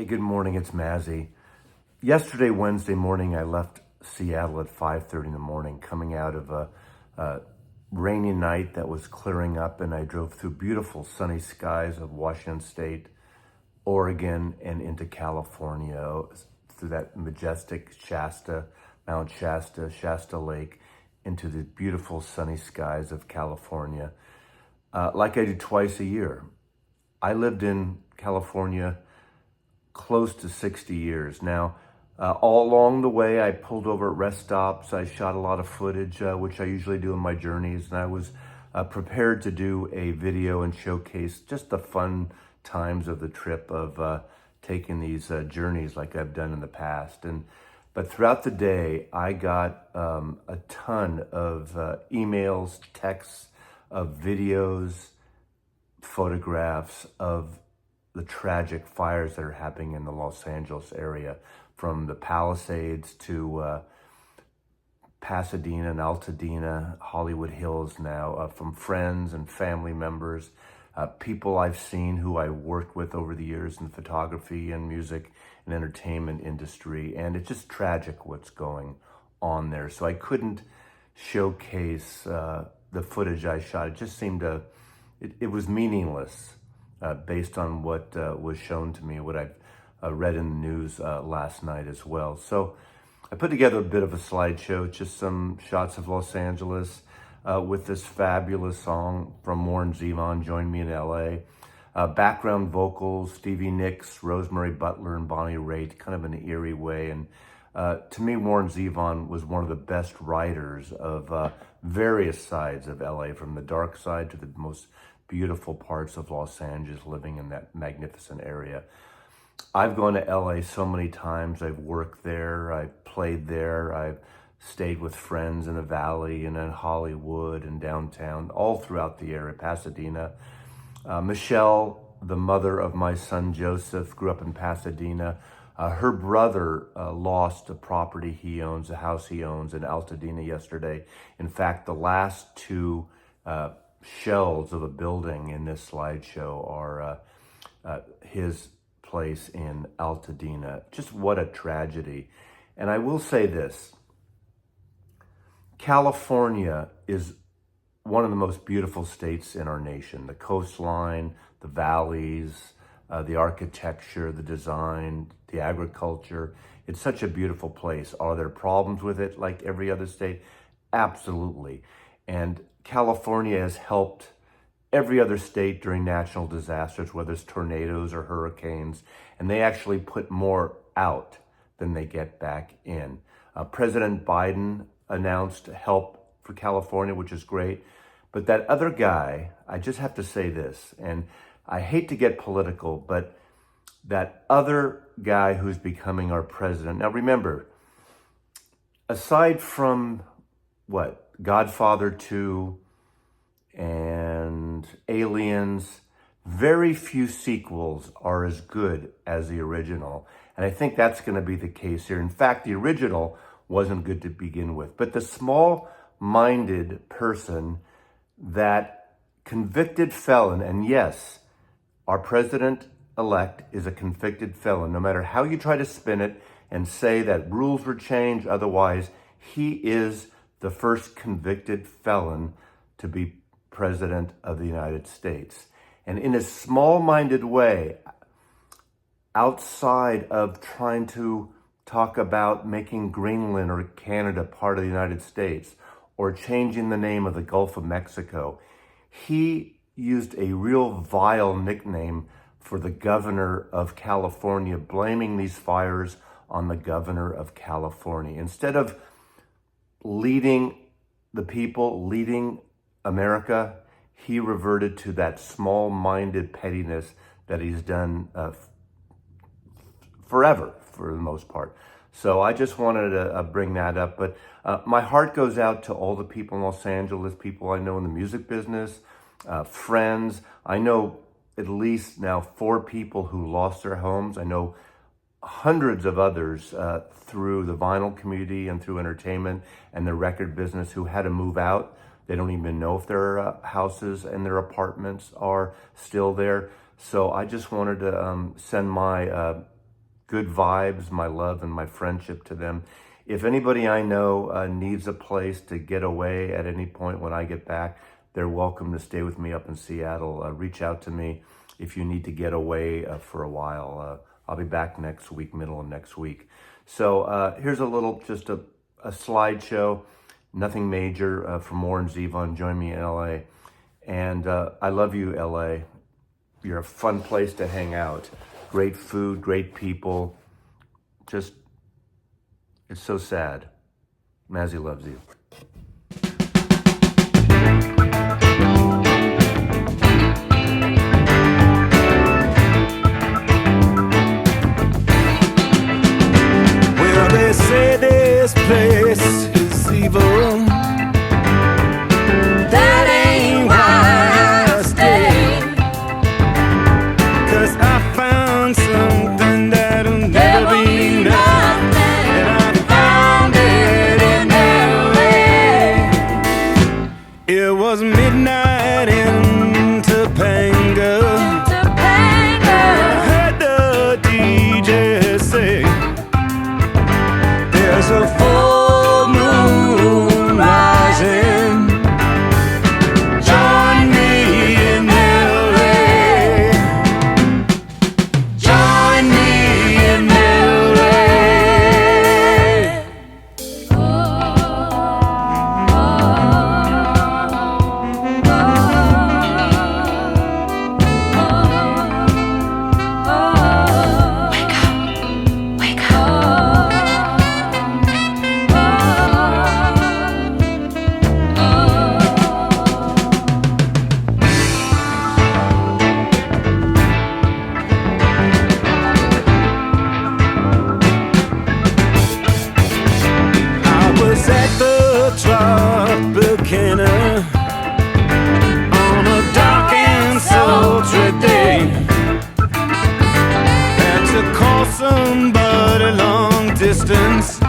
Hey, good morning. It's Mazzy. Yesterday, Wednesday morning, I left Seattle at 5:30 in the morning, coming out of a rainy night that was clearing up, and I drove through beautiful sunny skies of Washington State, Oregon, and into California through that majestic Mount Shasta, Shasta Lake, into the beautiful sunny skies of California, like I do twice a year. I lived in California close to 60 years now. All along the way, I pulled over at rest stops. I shot a lot of footage, which I usually do in my journeys, and I was prepared to do a video and showcase just the fun times of the trip of taking these journeys like I've done in the past. But throughout the day, I got a ton of emails, texts, of videos, photographs of the tragic fires that are happening in the Los Angeles area, from the Palisades to Pasadena and Altadena, Hollywood Hills now, from friends and family members, people I've seen who I worked with over the years in the photography and music and entertainment industry. And it's just tragic what's going on there. So I couldn't showcase the footage I shot. It just seemed it was meaningless. Based on what was shown to me, what I've read in the news last night as well. So I put together a bit of a slideshow, just some shots of Los Angeles with this fabulous song from Warren Zevon, Join Me in LA. Background vocals, Stevie Nicks, Rosemary Butler, and Bonnie Raitt, kind of in an eerie way. And to me, Warren Zevon was one of the best writers of various sides of LA, from the dark side to the most beautiful parts of Los Angeles, living in that magnificent area. I've gone to LA so many times. I've worked there, I've played there, I've stayed with friends in the Valley and in Hollywood and downtown, all throughout the area, Pasadena. Michelle, the mother of my son Joseph, grew up in Pasadena. Her brother lost a property he owns, a house he owns in Altadena yesterday. In fact, the last two shells of a building in this slideshow are his place in Altadena. Just what a tragedy. And I will say this, California is one of the most beautiful states in our nation. The coastline, the valleys, the architecture, the design, the agriculture. It's such a beautiful place. Are there problems with it like every other state? Absolutely. And California has helped every other state during natural disasters, whether it's tornadoes or hurricanes, and they actually put more out than they get back in. President Biden announced help for California, which is great. But that other guy, I just have to say this, and I hate to get political, but that other guy who's becoming our president. Now remember, aside from Godfather 2 and Aliens, very few sequels are as good as the original. And I think that's going to be the case here. In fact, the original wasn't good to begin with. But the small-minded person, that convicted felon, and yes, our president-elect is a convicted felon, no matter how you try to spin it and say that rules were changed, otherwise, he is the first convicted felon to be president of the United States. And in a small-minded way, outside of trying to talk about making Greenland or Canada part of the United States or changing the name of the Gulf of Mexico, he used a real vile nickname for the governor of California, blaming these fires on the governor of California. Instead of leading the people, leading America, he reverted to that small-minded pettiness that he's done forever, for the most part. So I just wanted to bring that up. But my heart goes out to all the people in Los Angeles, people I know in the music business, friends. I know at least now 4 people who lost their homes. I know hundreds of others through the vinyl community and through entertainment and the record business who had to move out. They don't even know if their houses and their apartments are still there. So I just wanted to send my good vibes, my love, and my friendship to them. If anybody I know needs a place to get away at any point when I get back, they're welcome to stay with me up in Seattle. Reach out to me if you need to get away for a while. I'll be back next week, middle of next week. So here's just a slideshow, nothing major from Warren Zevon. Join me in LA. And I love you, LA. You're a fun place to hang out. Great food, great people. Just, it's so sad. Mazzy loves you. Well, they say this place is evil. That ain't why I stay. 'Cause I found something that'll never be nothing. And I found it in LA. It was midnight in Topanga. I heard the DJ say there's a full moon rising. Join me in LA. Join me in LA. Wake up. I was at the Tropicana on a dark and sultry day. Had to call somebody long distance.